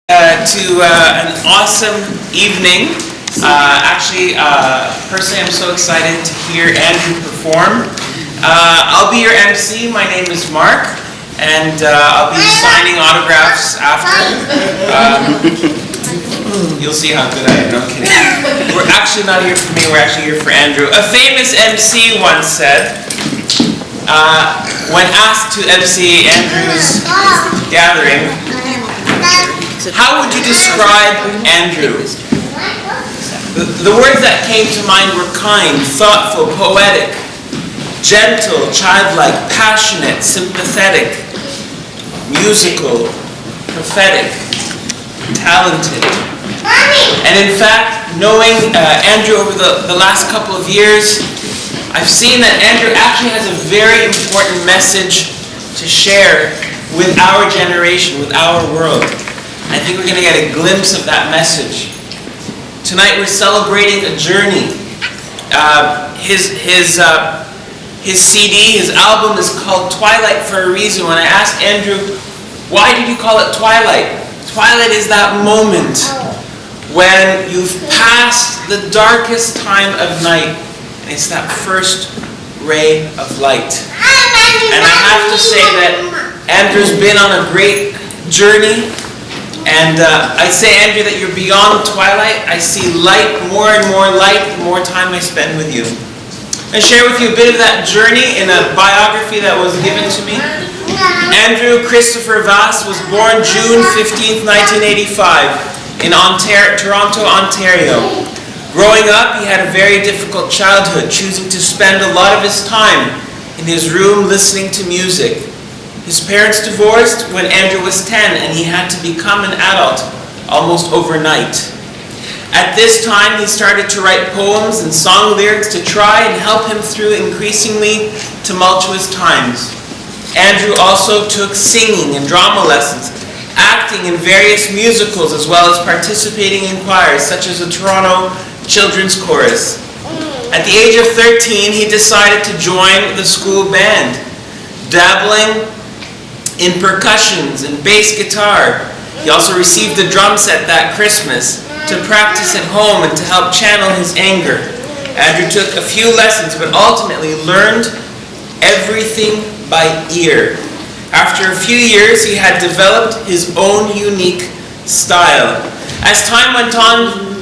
To an awesome evening. Personally, I'm so excited to hear Andrew perform. I'll be your MC. My name is Mark, and I'll be signing autographs after. You'll see how good I am. No, I'm kidding. We're actually not here for me. We're actually here for Andrew. A famous MC once said, when asked to MC Andrew's gathering, how would you describe Andrew? The words that came to mind were kind, thoughtful, poetic, gentle, childlike, passionate, sympathetic, musical, prophetic, talented. And in fact, knowing Andrew over the last couple of years, I've seen that Andrew actually has a very important message to share with our generation, with our world. I think we're going to get a glimpse of that message. Tonight we're celebrating a journey. His CD, his album is called Twilight for a reason. When I asked Andrew, why did you call it Twilight? Twilight is that moment when you've passed the darkest time of night, and it's that first ray of light. And I have to say that Andrew's been on a great journey. And I say, Andrew, that you're beyond twilight. I see light, more and more light, the more time I spend with you. I share with you a bit of that journey in a biography that was given to me. Andrew Christopher Vass was born June 15th, 1985 in Toronto, Ontario. Growing up, he had a very difficult childhood, choosing to spend a lot of his time in his room listening to music. His parents divorced when Andrew was 10, and he had to become an adult almost overnight. At this time, he started to write poems and song lyrics to try and help him through increasingly tumultuous times. Andrew also took singing and drama lessons, acting in various musicals, as well as participating in choirs, such as the Toronto Children's Chorus. At the age of 13, he decided to join the school band, dabbling in percussions and bass guitar. He also received a drum set that Christmas to practice at home and to help channel his anger. Andrew took a few lessons, but ultimately learned everything by ear. After a few years, he had developed his own unique style. As time went on,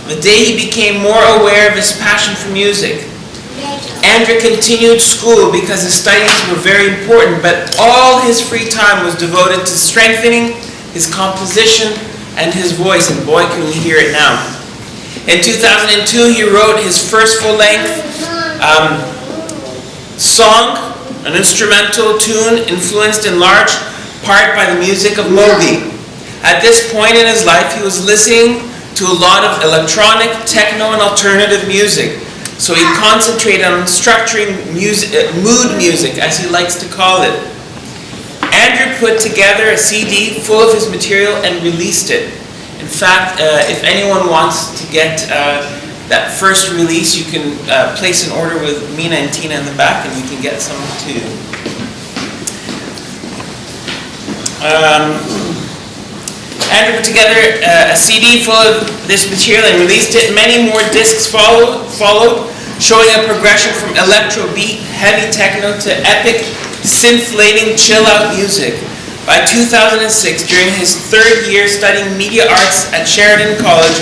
the day he became more aware of his passion for music. Andrew continued school because his studies were very important, but all his free time was devoted to strengthening his composition and his voice, and boy, can we hear it now. In 2002, he wrote his first full-length song, an instrumental tune influenced in large part by the music of Moby. At this point in his life, he was listening to a lot of electronic, techno, and alternative music. So he concentrated on structuring mood music, as he likes to call it. Andrew put together a CD full of his material and released it. In fact, if anyone wants to get that first release, you can place an order with Mina and Tina in the back, and you can get some too. Andrew put together a CD full of this material and released it. Many more discs followed, showing a progression from electro beat, heavy techno to epic, synth-laden, chill-out music. By 2006, during his third year studying media arts at Sheridan College,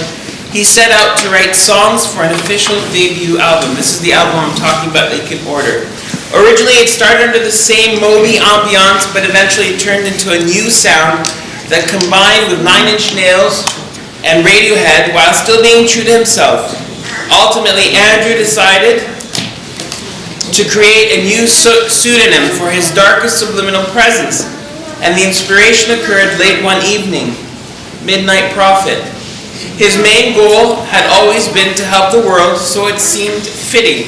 he set out to write songs for an official debut album. This is the album I'm talking about that you can order. Originally, it started under the same Moby ambiance, but eventually it turned into a new sound that combined with Nine Inch Nails and Radiohead while still being true to himself. Ultimately, Andrew decided to create a new pseudonym for his darkest subliminal presence, and the inspiration occurred late one evening, Midnight Prophet. His main goal had always been to help the world, so it seemed fitting.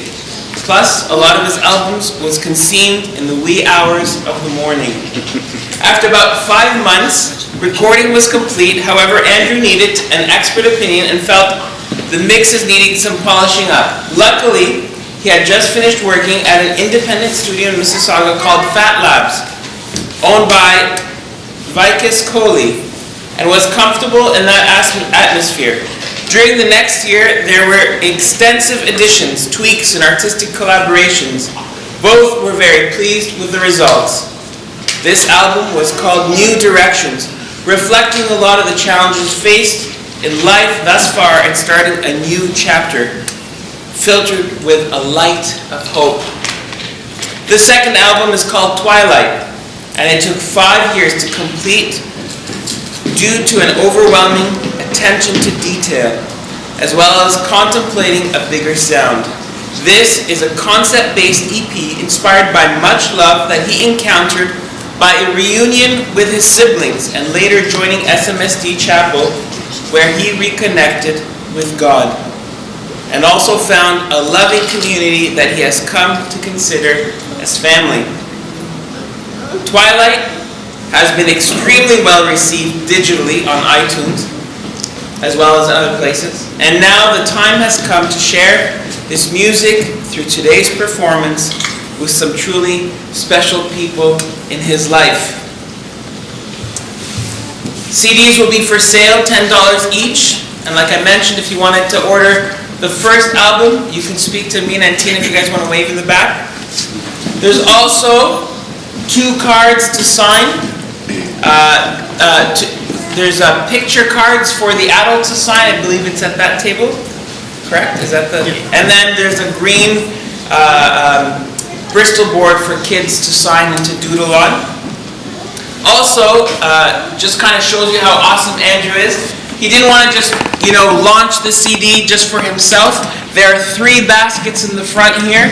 Plus, a lot of his albums was conceived in the wee hours of the morning. After about 5 months, recording was complete. However, Andrew needed an expert opinion and felt the mixes needing some polishing up. Luckily, he had just finished working at an independent studio in Mississauga called Fat Labs, owned by Vicus Coli, and was comfortable in that atmosphere. During the next year, there were extensive additions, tweaks, and artistic collaborations. Both were very pleased with the results. This album was called New Directions, reflecting a lot of the challenges faced in life thus far and starting a new chapter, filtered with a light of hope. The second album is called Twilight, and it took 5 years to complete due to an overwhelming attention to detail, as well as contemplating a bigger sound. This is a concept-based EP inspired by much love that he encountered by a reunion with his siblings and later joining SMSD Chapel, where he reconnected with God and also found a loving community that he has come to consider as family. Twilight has been extremely well received digitally on iTunes as well as other places, and now the time has come to share this music through today's performance with some truly special people in his life. CDs will be for sale, $10 each, and like I mentioned, if you wanted to order the first album, you can speak to Mina and Tina if you guys want to wave in the back. There's also 2 cards to sign. There's picture cards for the adults to sign. I believe it's at that table. Correct? Is that the? Yeah. And then there's a green Bristol board for kids to sign and to doodle on. Also, just kind of shows you how awesome Andrew is. He didn't want to just, launch the CD just for himself. There are 3 baskets in the front here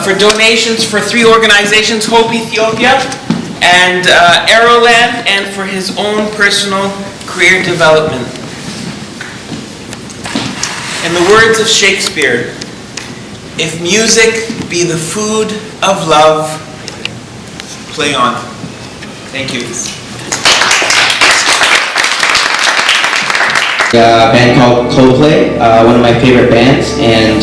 for donations for 3 organizations: Hope Ethiopia and Arrowland, and for his own personal career development. In the words of Shakespeare, if music be the food of love, play on. Thank you. A band called Coldplay, one of my favorite bands, and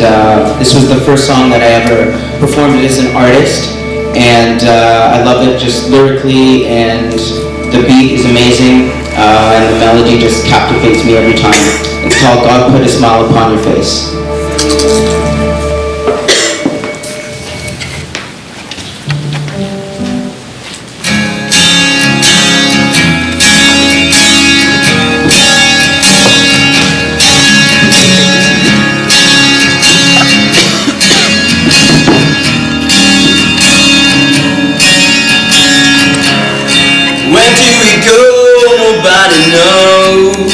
this was the first song that I ever performed as an artist, and I love it just lyrically, and the beat is amazing, and the melody just captivates me every time. It's called God Put a Smile Upon Your Face. Where do we go? Nobody knows.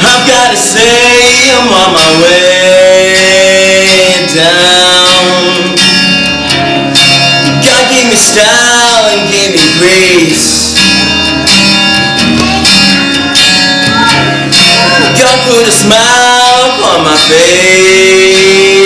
I've got to say I'm on my way down. God gave me style and gave me grace. God put a smile upon my face.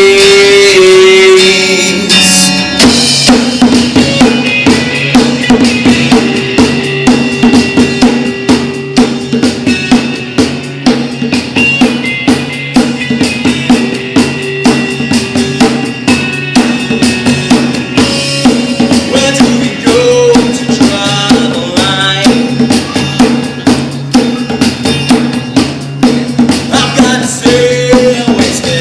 I've got to say I wasted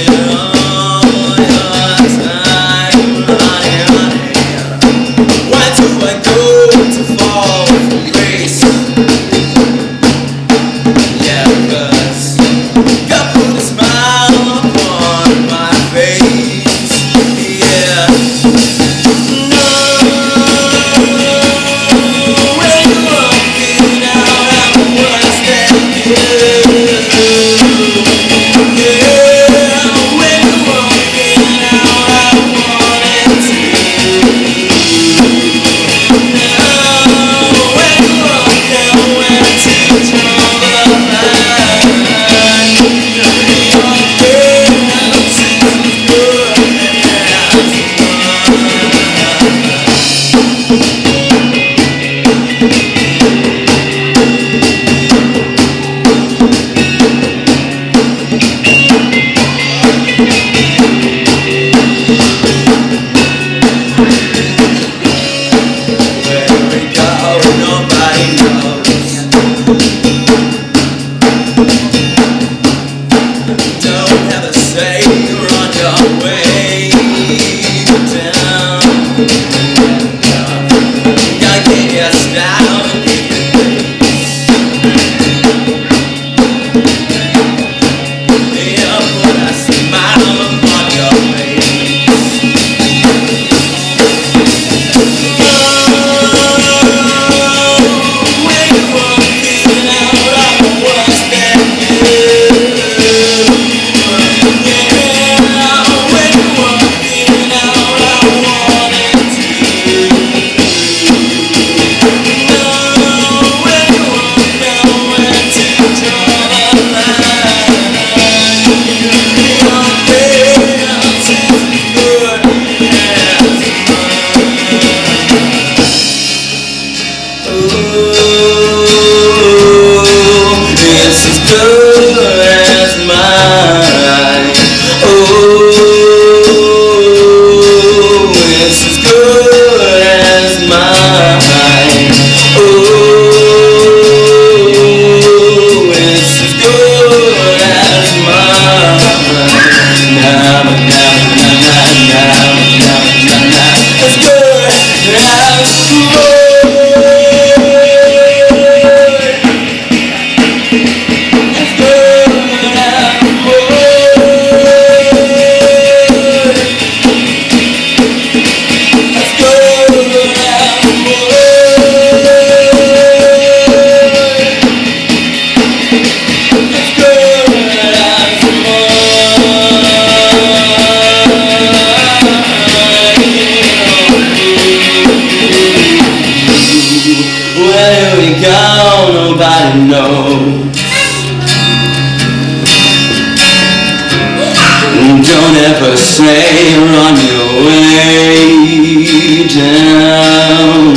sail on your way down.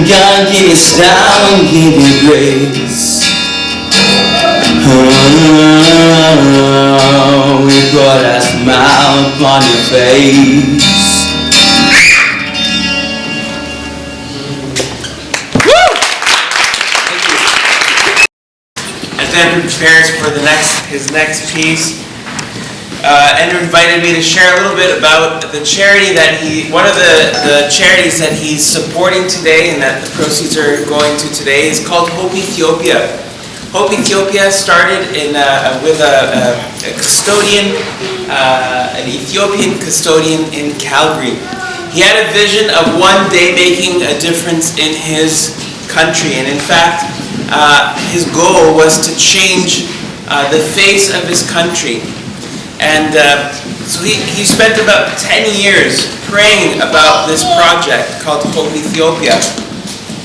God give you style and give you grace. Oh, we put a smile upon your face. As Andrew prepares for his next piece, Andrew invited me to share a little bit about the charity that one of the charities that he's supporting today and that the proceeds are going to today is called Hope Ethiopia. Hope Ethiopia started with a custodian, an Ethiopian custodian in Calgary. He had a vision of one day making a difference in his country, and in fact, his goal was to change the face of his country. And so he spent about 10 years praying about this project called Hope Ethiopia.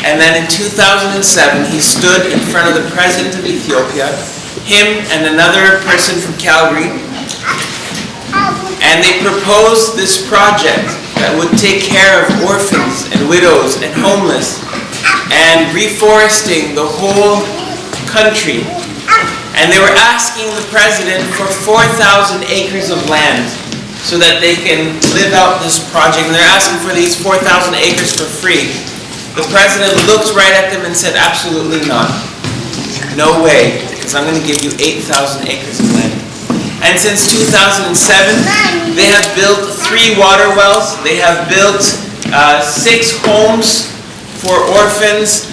And then in 2007, he stood in front of the president of Ethiopia, him and another person from Calgary, and they proposed this project that would take care of orphans and widows and homeless and reforesting the whole country. And they were asking the president for 4,000 acres of land so that they can live out this project. And they're asking for these 4,000 acres for free. The president looked right at them and said, absolutely not. No way, because I'm going to give you 8,000 acres of land. And since 2007, they have built 3 water wells. They have built 6 homes for orphans.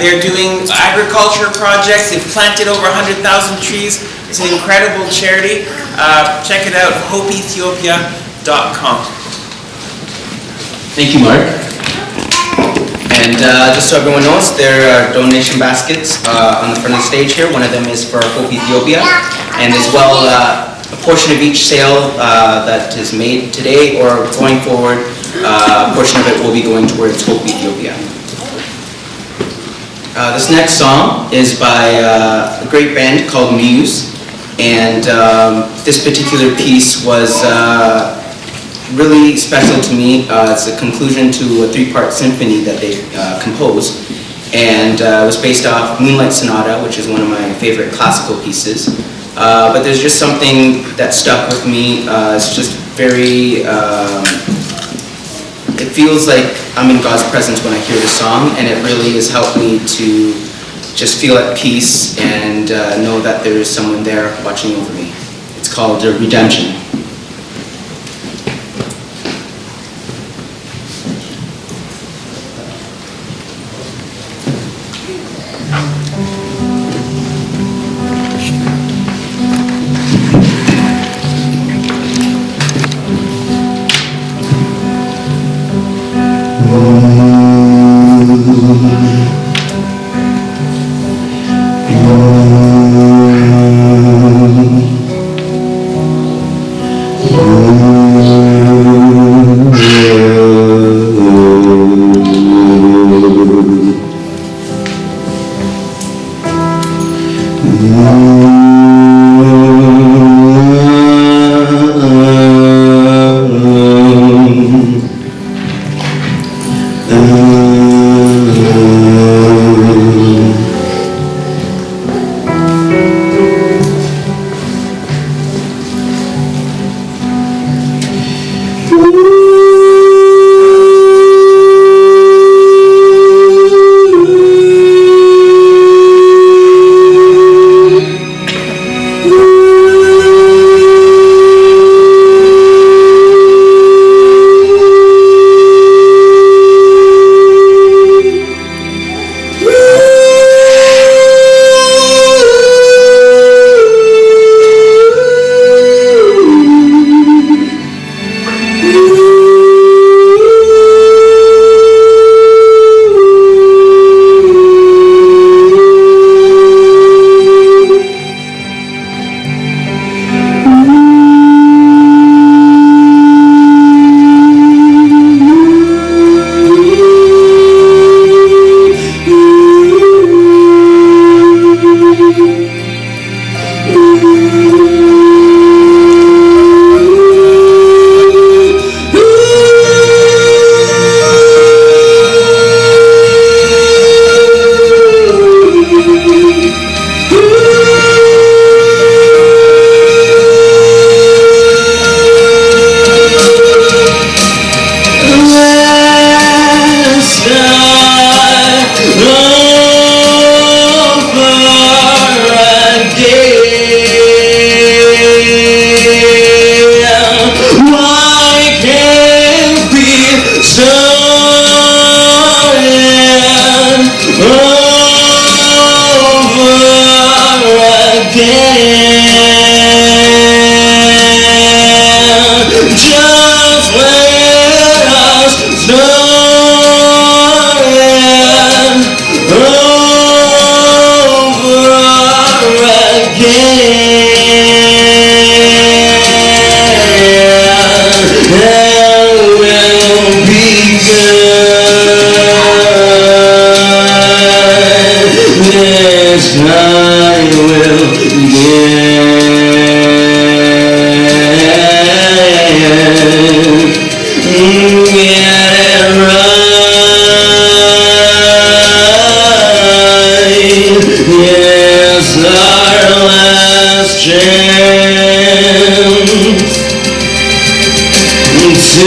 They're doing agriculture projects. They've planted over 100,000 trees. It's an incredible charity. Check it out, hopeethiopia.com. Thank you, Mark. And just so everyone knows, there are donation baskets on the front of the stage here. One of them is for Hope Ethiopia, and as well a portion of each sale that is made today or going forward, a portion of it will be going towards Hope Ethiopia. This next song is by a great band called Muse, and this particular piece was really special to me. It's a conclusion to a 3-part symphony that they composed, and it was based off Moonlight Sonata, which is one of my favorite classical pieces. But there's just something that stuck with me. It's just very, it feels like I'm in God's presence when I hear the song, and it really has helped me to just feel at peace and know that there is someone there watching over me. It's called Redemption. to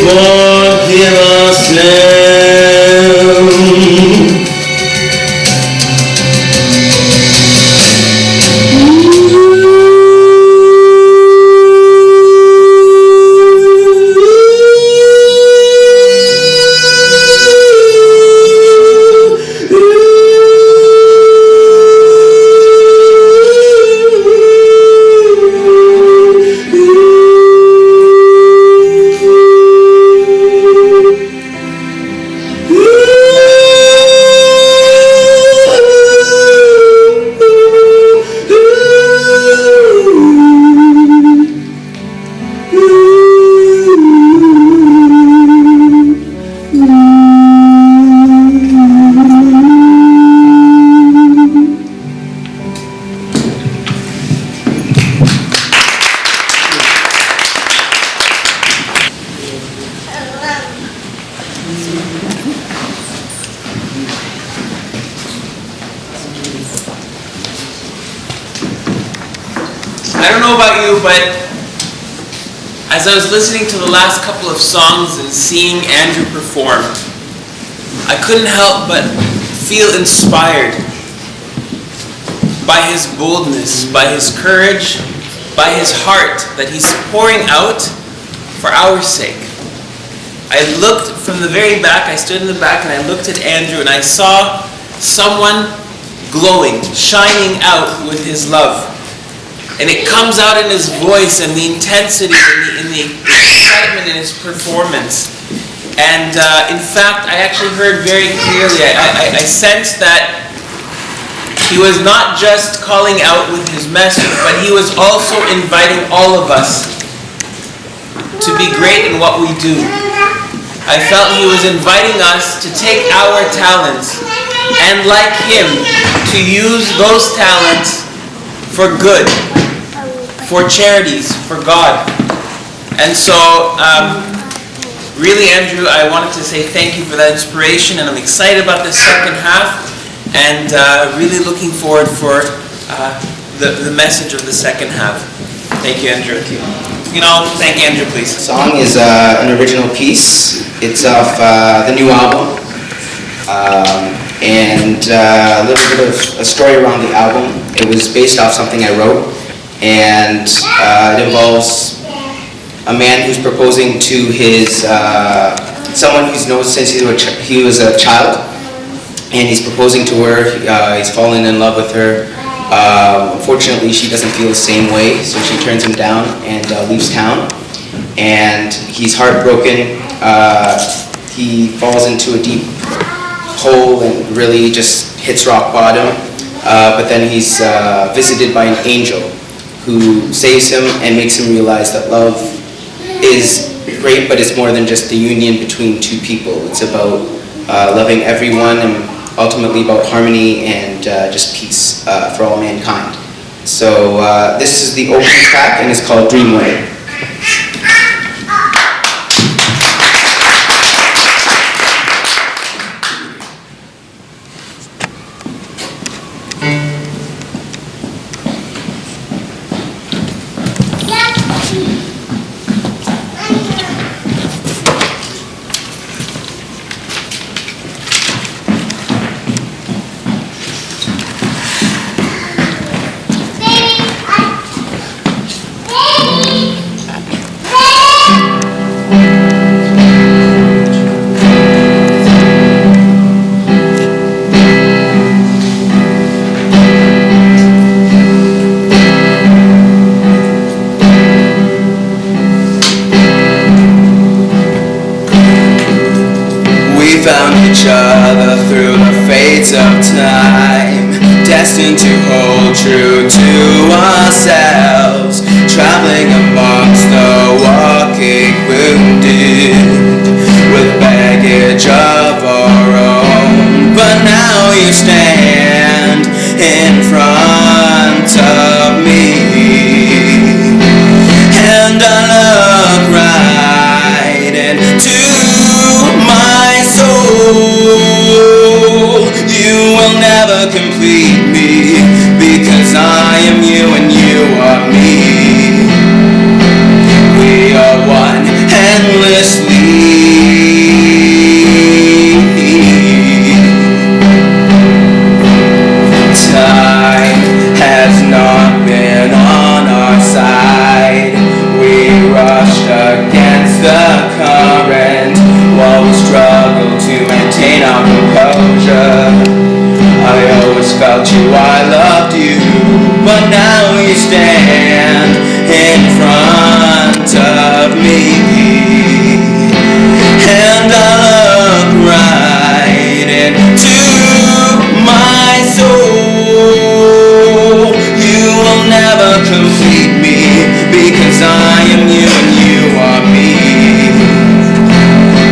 forgive us now. I don't know about you, but as I was listening to the last couple of songs and seeing Andrew perform, I couldn't help but feel inspired by his boldness, by his courage, by his heart that he's pouring out for our sake. I looked from the very back, I stood in the back and I looked at Andrew and I saw someone glowing, shining out with his love. And it comes out in his voice and the intensity and the excitement in his performance. And in fact, I actually heard very clearly, I sensed that he was not just calling out with his message, but he was also inviting all of us to be great in what we do. I felt he was inviting us to take our talents and, like him, to use those talents for good, for charities, for God. And so, really, Andrew, I wanted to say thank you for that inspiration, and I'm excited about the second half, and really looking forward for the message of the second half. Thank you, Andrew. You can all thank Andrew, please. The song is an original piece. It's off the new album. And a little bit of a story around the album. It was based off something I wrote. And it involves a man who's proposing to his someone he's known since he was a child, and he's proposing to her. He's fallen in love with her. Unfortunately, she doesn't feel the same way, so she turns him down and leaves town. And he's heartbroken. He falls into a deep hole and really just hits rock bottom. But then he's visited by an angel who saves him and makes him realize that love is great, but it's more than just the union between two people. It's about loving everyone, and ultimately about harmony and just peace for all mankind. So this is the opening track, and it's called Dream Winner. Found each other through the fates of time, destined to hold true to ourselves, traveling amongst the walking wounded, with baggage of our own. But now you stand in front of me, and I look right into my soul. You will never complete me, because I am you and you are me. against the current while we struggle to maintain our composure. I always felt you, I loved you, but now you stand in front of me, and I look right into my soul. You will never complete me, because I am you and you are me.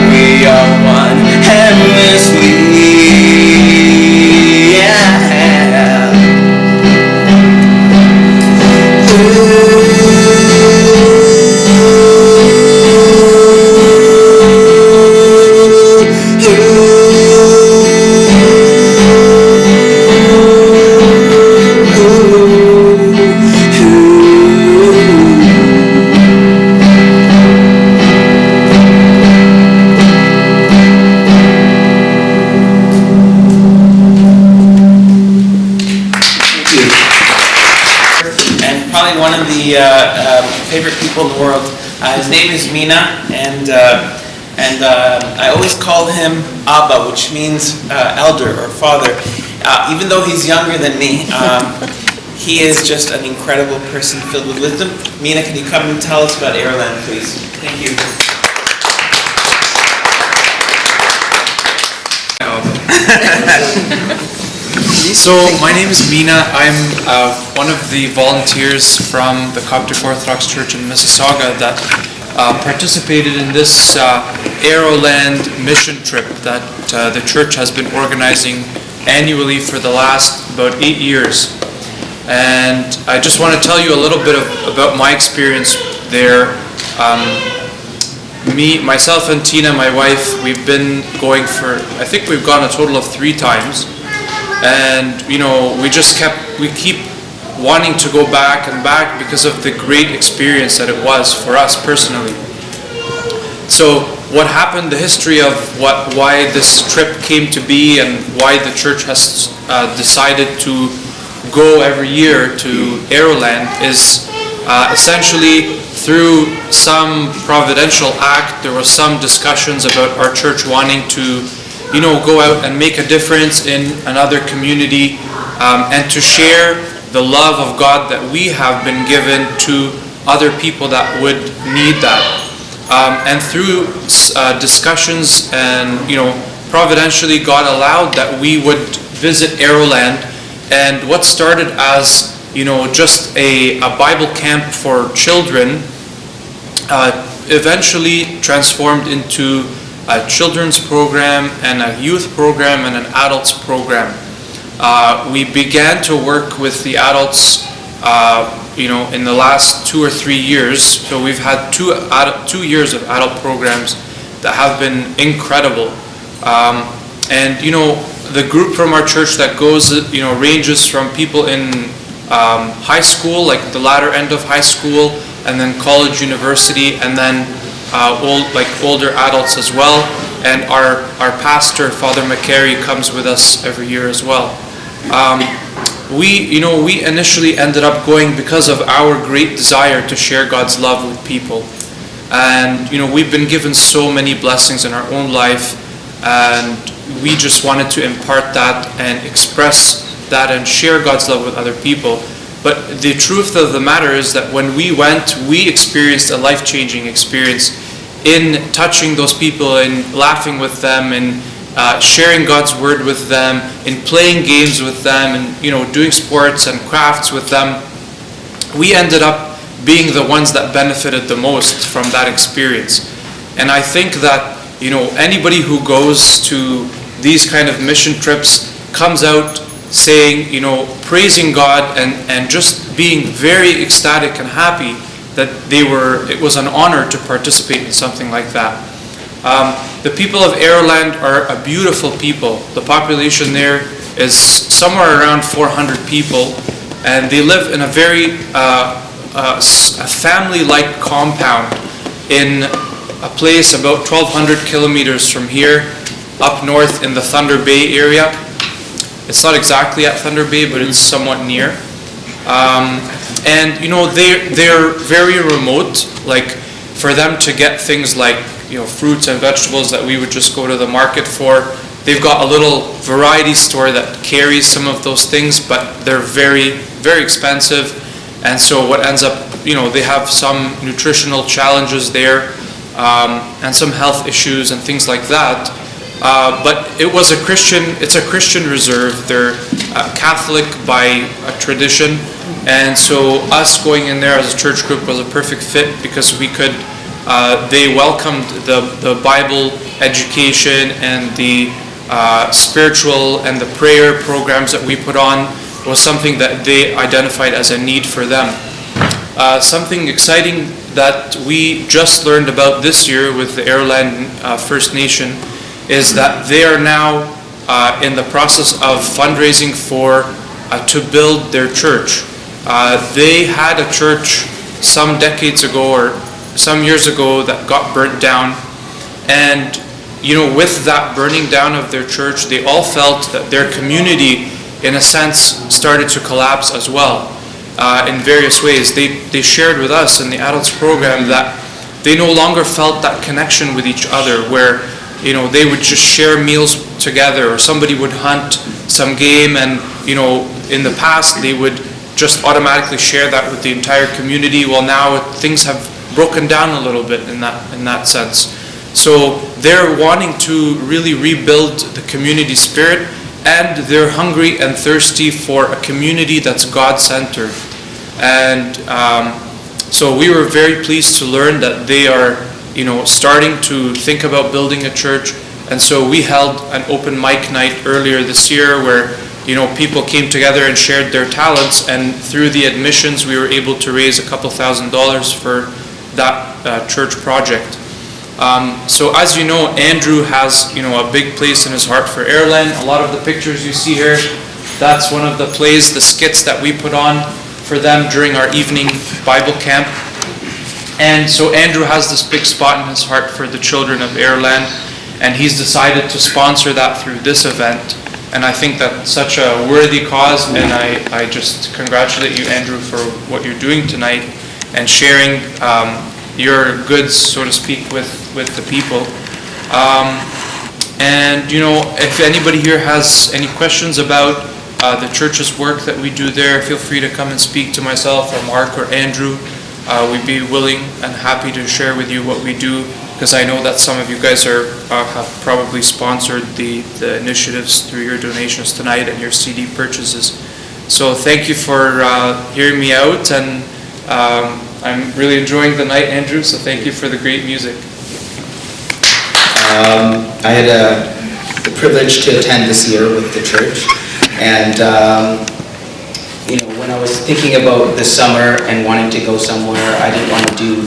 We are one endlessly. One of the favorite people in the world. His name is Mina, and I always call him Abba, which means elder or father. Even though he's younger than me, he is just an incredible person filled with wisdom. Mina, can you come and tell us about Airland, please? Thank you. So my name is Mina. I'm one of the volunteers from the Coptic Orthodox Church in Mississauga that participated in this Aeroland mission trip that the church has been organizing annually for the last about 8 years. And I just want to tell you a little bit about my experience there. Myself and Tina, my wife, we've been going for, I think we've gone a total of 3 times. And you know, we keep wanting to go back and back because of the great experience that it was for us personally. So what happened, the history of why this trip came to be and why the church has decided to go every year to Aeroland is essentially through some providential act. There was some discussions about our church wanting to go out and make a difference in another community, and to share the love of God that we have been given to other people that would need that. And through discussions and, providentially God allowed that we would visit Aeroland, and what started as, just a Bible camp for children, eventually transformed into a children's program and a youth program and an adults program. We began to work with the adults, in the last 2 or 3 years. So we've had 2 years of adult programs that have been incredible. And the group from our church that goes, ranges from people in high school, like the latter end of high school, and then college, university, and then older adults as well. And our pastor, Father McCary, comes with us every year as well. We initially ended up going because of our great desire to share God's love with people. And we've been given so many blessings in our own life, and we just wanted to impart that and express that and share God's love with other people. But the truth of the matter is that when we went, we experienced a life-changing experience in touching those people and laughing with them and sharing God's word with them, in playing games with them, and doing sports and crafts with them. We ended up being the ones that benefited the most from that experience. And I think that anybody who goes to these kind of mission trips comes out saying, praising God and just being very ecstatic and happy that it was an honor to participate in something like that. The people of Aeroland are a beautiful people. The population there is somewhere around 400 people, and they live in a very a family-like compound in a place about 1,200 kilometers from here, up north in the Thunder Bay area. It's not exactly at Thunder Bay, but it's somewhat near. And they're very remote. Like for them to get things like, fruits and vegetables that we would just go to the market for. They've got a little variety store that carries some of those things, but they're very, very expensive. And so what ends up, they have some nutritional challenges there, and some health issues and things like that. But it's a Christian reserve. They're Catholic by tradition. And so us going in there as a church group was a perfect fit, because they welcomed the Bible education and the spiritual and the prayer programs that we put on was something that they identified as a need for them. Something exciting that we just learned about this year with the Ireland First Nation is that they are now in the process of fundraising to build their church. They had a church some decades ago or some years ago that got burnt down, and with that burning down of their church, they all felt that their community, in a sense, started to collapse as well, in various ways. They shared with us in the adults program that they no longer felt that connection with each other, where they would just share meals together, or somebody would hunt some game, and in the past they would just automatically share that with the entire community. Well, now things have broken down a little bit in that sense. So they're wanting to really rebuild the community spirit, and they're hungry and thirsty for a community that's God-centered. And so we were very pleased to learn that they are starting to think about building a church. And so we held an open mic night earlier this year where people came together and shared their talents, and through the admissions we were able to raise a couple $1,000s for that church project. So as you know, Andrew has a big place in his heart for Ireland. A lot of the pictures you see here, that's one of the plays, the skits that we put on for them during our evening Bible camp. And so Andrew has this big spot in his heart for the children of Ireland, and he's decided to sponsor that through this event. And I think that's such a worthy cause, and I just congratulate you, Andrew, for what you're doing tonight and sharing your goods, so to speak, with the people. And if anybody here has any questions about the church's work that we do there, feel free to come and speak to myself or Mark or Andrew. We'd be willing and happy to share with you what we do, because I know that some of you guys have probably sponsored the initiatives through your donations tonight and your CD purchases. So thank you for hearing me out, and I'm really enjoying the night, Andrew, so thank you for the great music. I had the privilege to attend this year with the church, and when I was thinking about the summer and wanting to go somewhere, I didn't want to do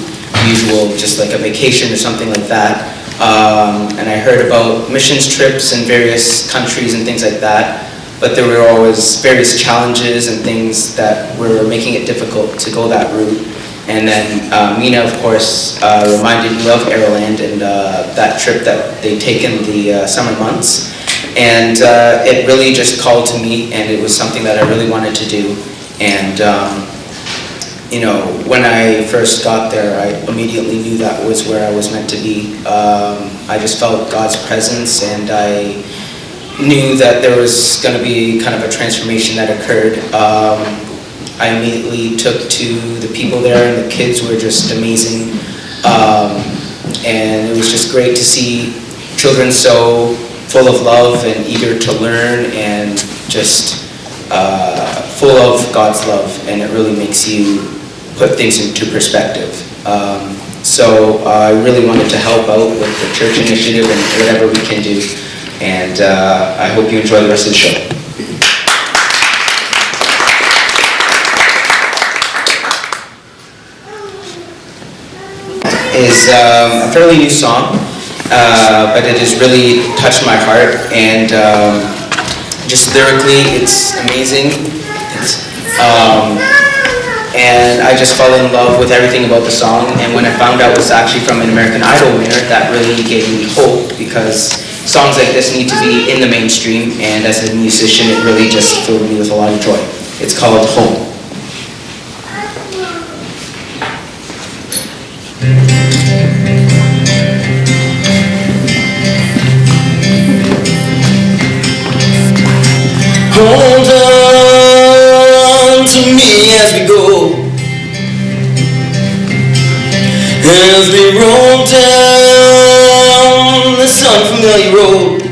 usual, just like a vacation or something like that. And I heard about missions trips in various countries and things like that, but there were always various challenges and things that were making it difficult to go that route. And then Mina, of course, reminded me of Ireland and that trip that they'd taken the summer months. And it really just called to me, and it was something that I really wanted to do. And when I first got there, I immediately knew that was where I was meant to be. I just felt God's presence, and I knew that there was going to be kind of a transformation that occurred. I immediately took to the people there, and the kids were just amazing. And it was just great to see children so full of love and eager to learn, and just full of God's love, and it really makes you put things into perspective. So I really wanted to help out with the church initiative and whatever we can do, and I hope you enjoy the rest of the show. Is a fairly new song, but it has really touched my heart, and just lyrically it's amazing. And I just fell in love with everything about the song, and when I found out it was actually from an American Idol winner, that really gave me hope, because songs like this need to be in the mainstream, and as a musician it really just filled me with a lot of joy. It's called Home. Hold on to me as we go, as we roll down this unfamiliar road.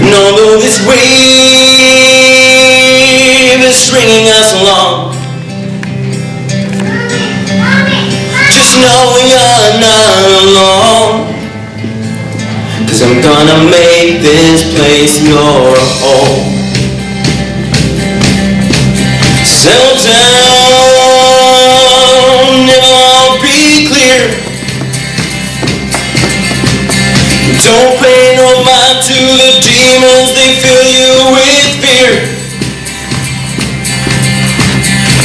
And although this wave is stringing us along, just know you're not alone. 'Cause I'm gonna make this place your home. Settle down, it'll all be clear. Don't pay no mind to the demons, they fill you with fear.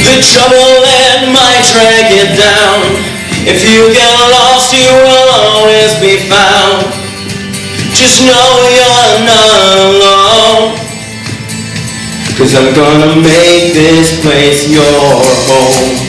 The trouble that might drag you down, if you get lost you will always be found. Just know you're not alone, 'cause I'm gonna make this place your home.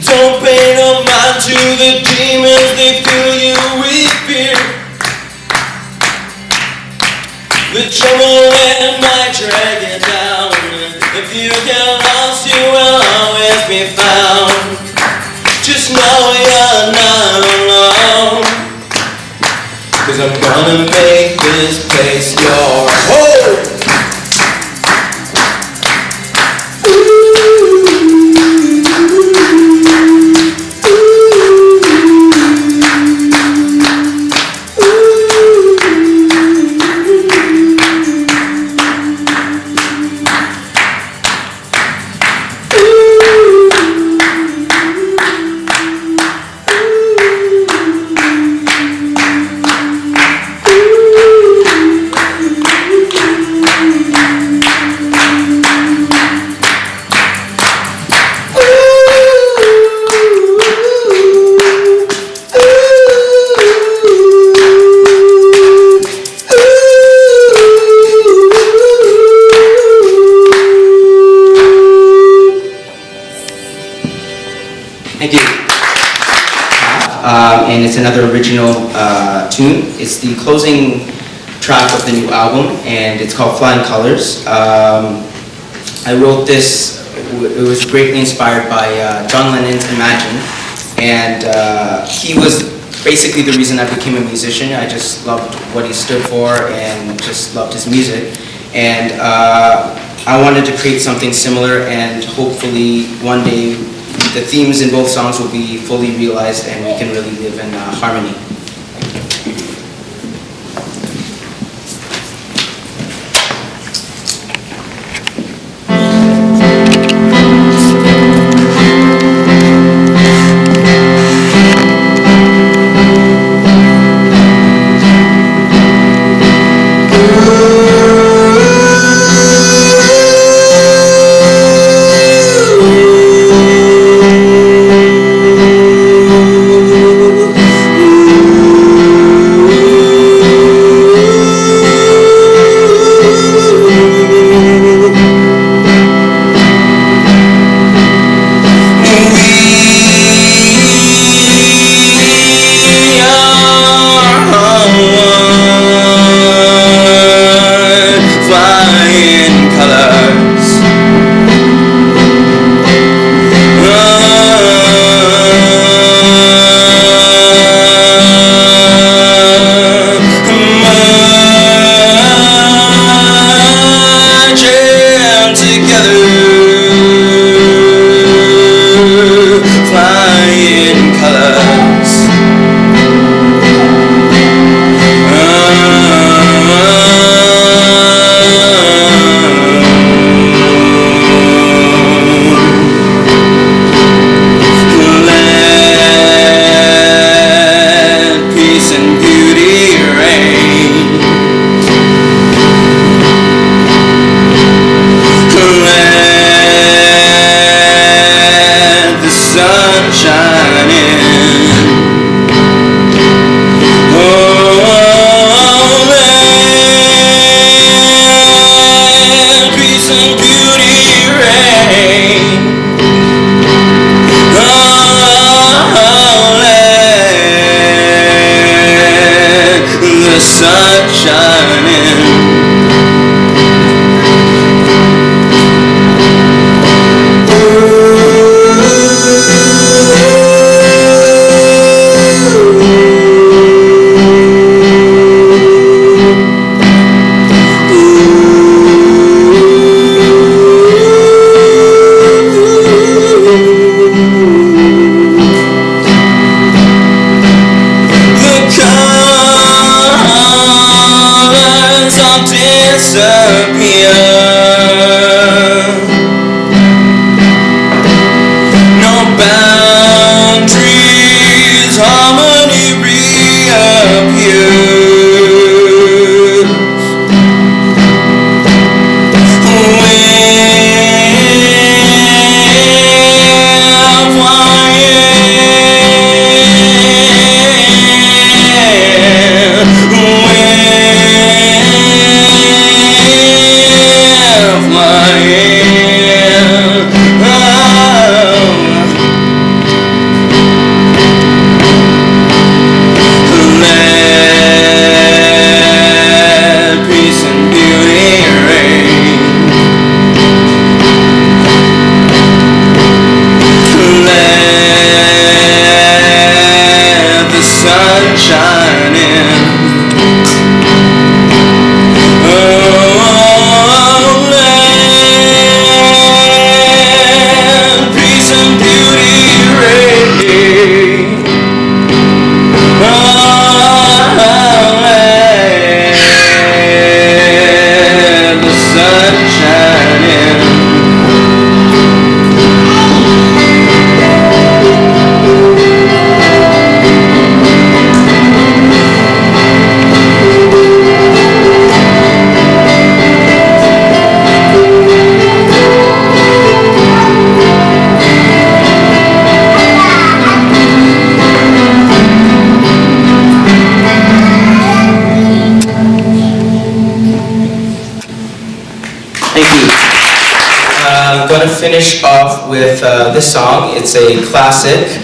Don't pay no mind to the demons, they fill you with fear. The trouble that might drag you down, if you get lost you will always be found. Just know you're not alone, 'cause I'm gonna make this place your home. Thank you. And it's another original tune. It's the closing track of the new album, and it's called Flying Colors. I wrote this, it was greatly inspired by John Lennon's Imagine, and he was basically the reason I became a musician. I just loved what he stood for and just loved his music. And I wanted to create something similar, and hopefully one day the themes in both songs will be fully realized and we can really live in harmony. sun shining. I'm going to finish off with this song. It's a classic,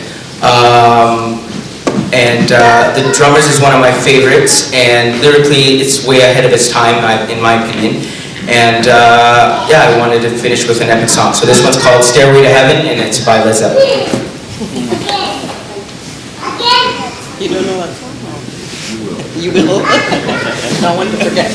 and the drummers is one of my favorites, and lyrically it's way ahead of its time, in my opinion. And yeah, I wanted to finish with an epic song. So this one's called Stairway to Heaven, and it's by Led Zeppelin. You don't know what song? You will. No one to forget.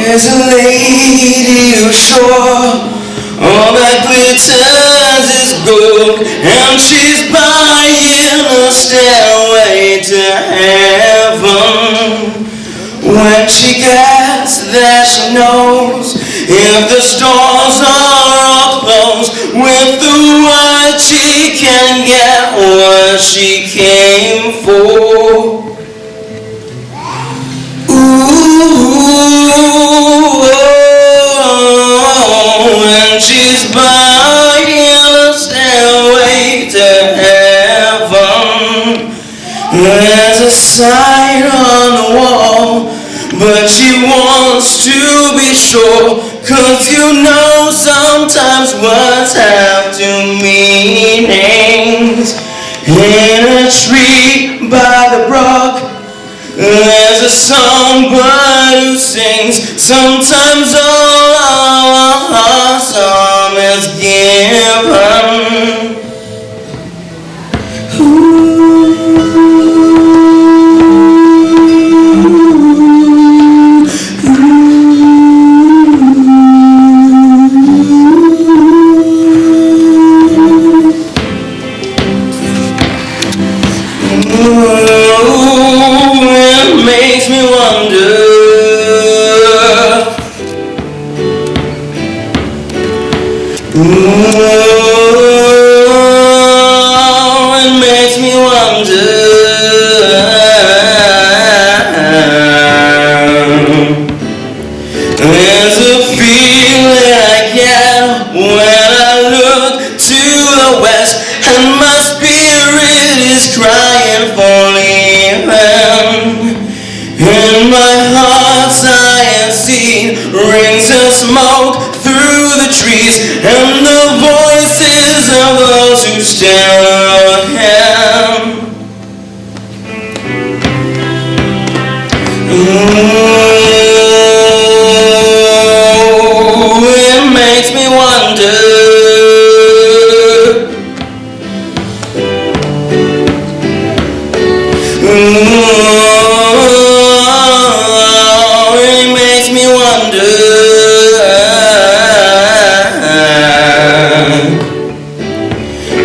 There's a lady who's sure all that glitters is gold, and she's buying a stairway to heaven. When she gets there, she knows if the stores are all closed, with the word she can get what she came for. And she's buying a stairway to heaven. There's a sign on the wall, but she wants to be sure, 'cause you know sometimes words have two meanings. In a tree by the brook, there's a songbird who sings. Sometimes all our song is given. Ooh, it makes me wonder. There's a feeling I get when I look to the west, and my spirit is crying for leaving. In my heart I see rings of smoke through the trees, and the voices of those who still can. Ooh, it makes me wonder. Ooh, it makes me wonder.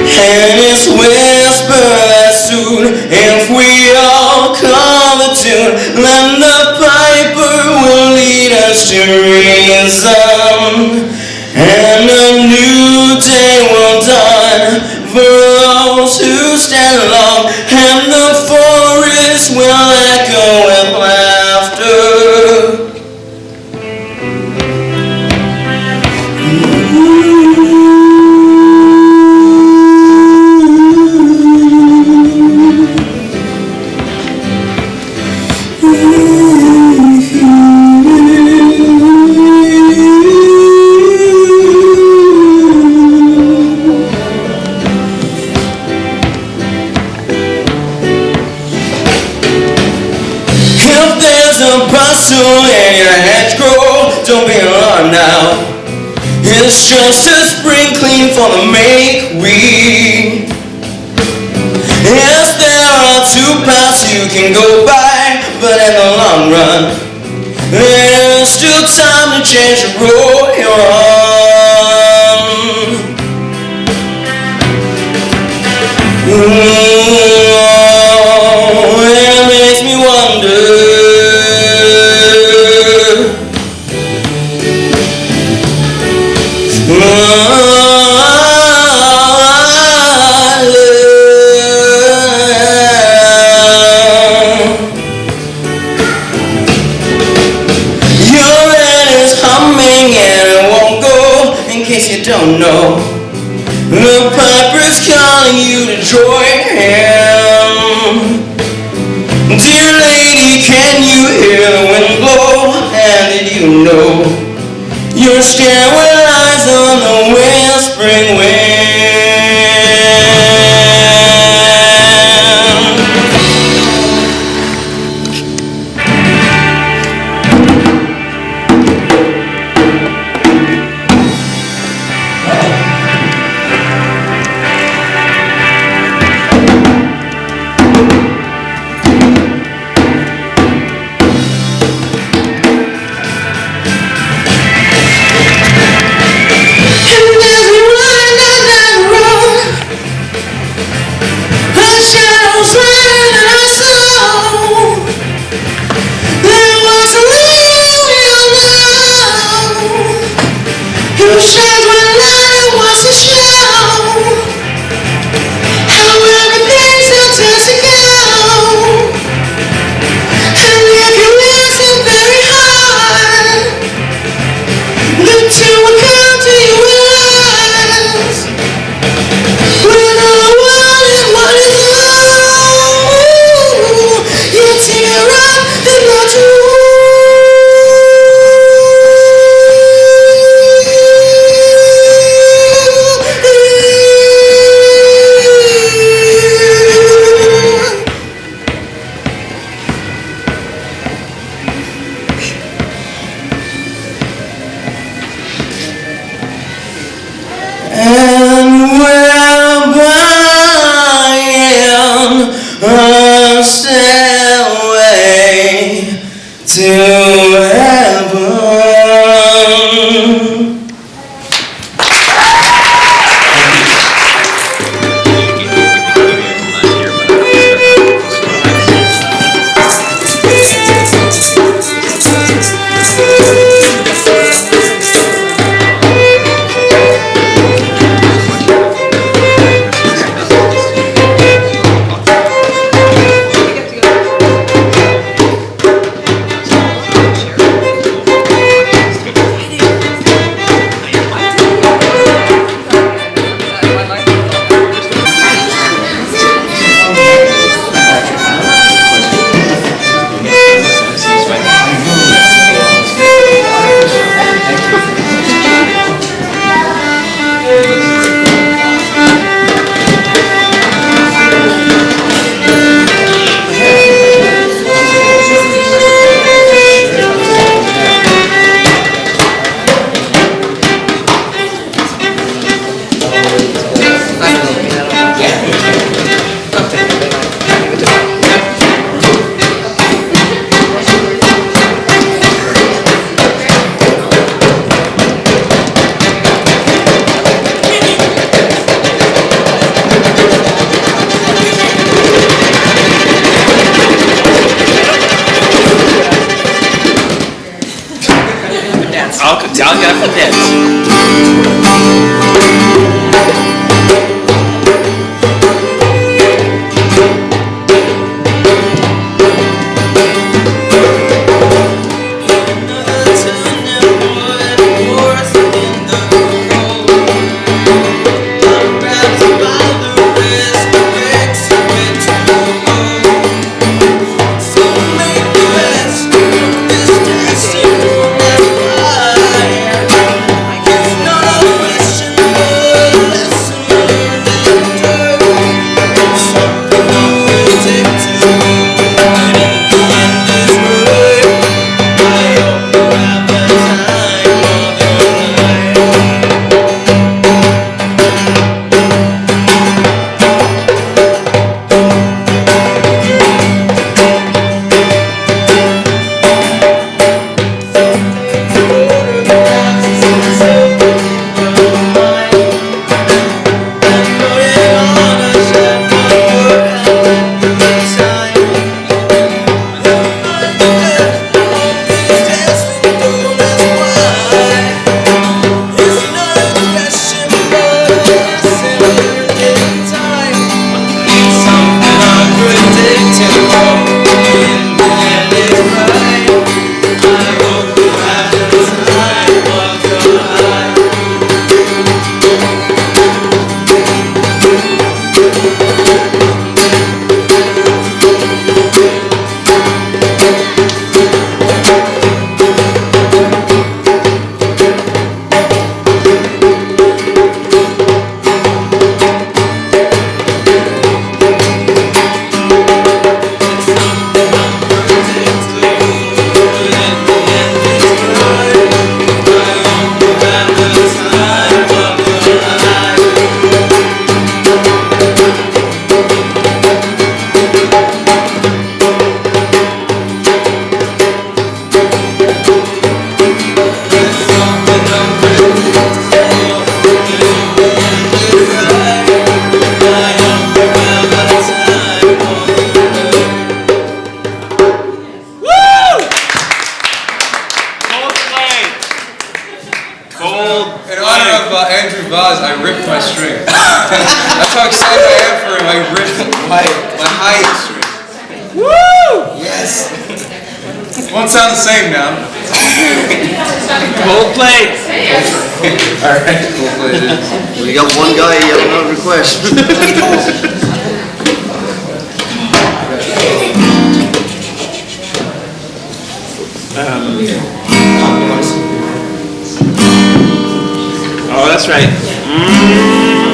And it's whispered that soon, if we all call the tune, then the piper will lead us to reason, and a new day will dawn for those who stand long, and the forest will echo with laughter. If there's a bustle in your hedgerow, don't be alarmed now. It's just a spring clean for the make-weed. Yes, there are two paths you can go by, but in the long run, there's still time to change the road you're on. Ooh, it makes me wonder. Your head is humming and it won't go, in case you don't know. The piper's calling you to join him. Dear lady, can you hear the wind blow? And did you know your stairway lies on the whispering wind? was. I ripped my string. That's how excited I am for him. I ripped my high string. Woo! Yes. Won't sound the same now. Coldplay. All right, Coldplay it is. We got one guy yelling out request. Oh, that's right.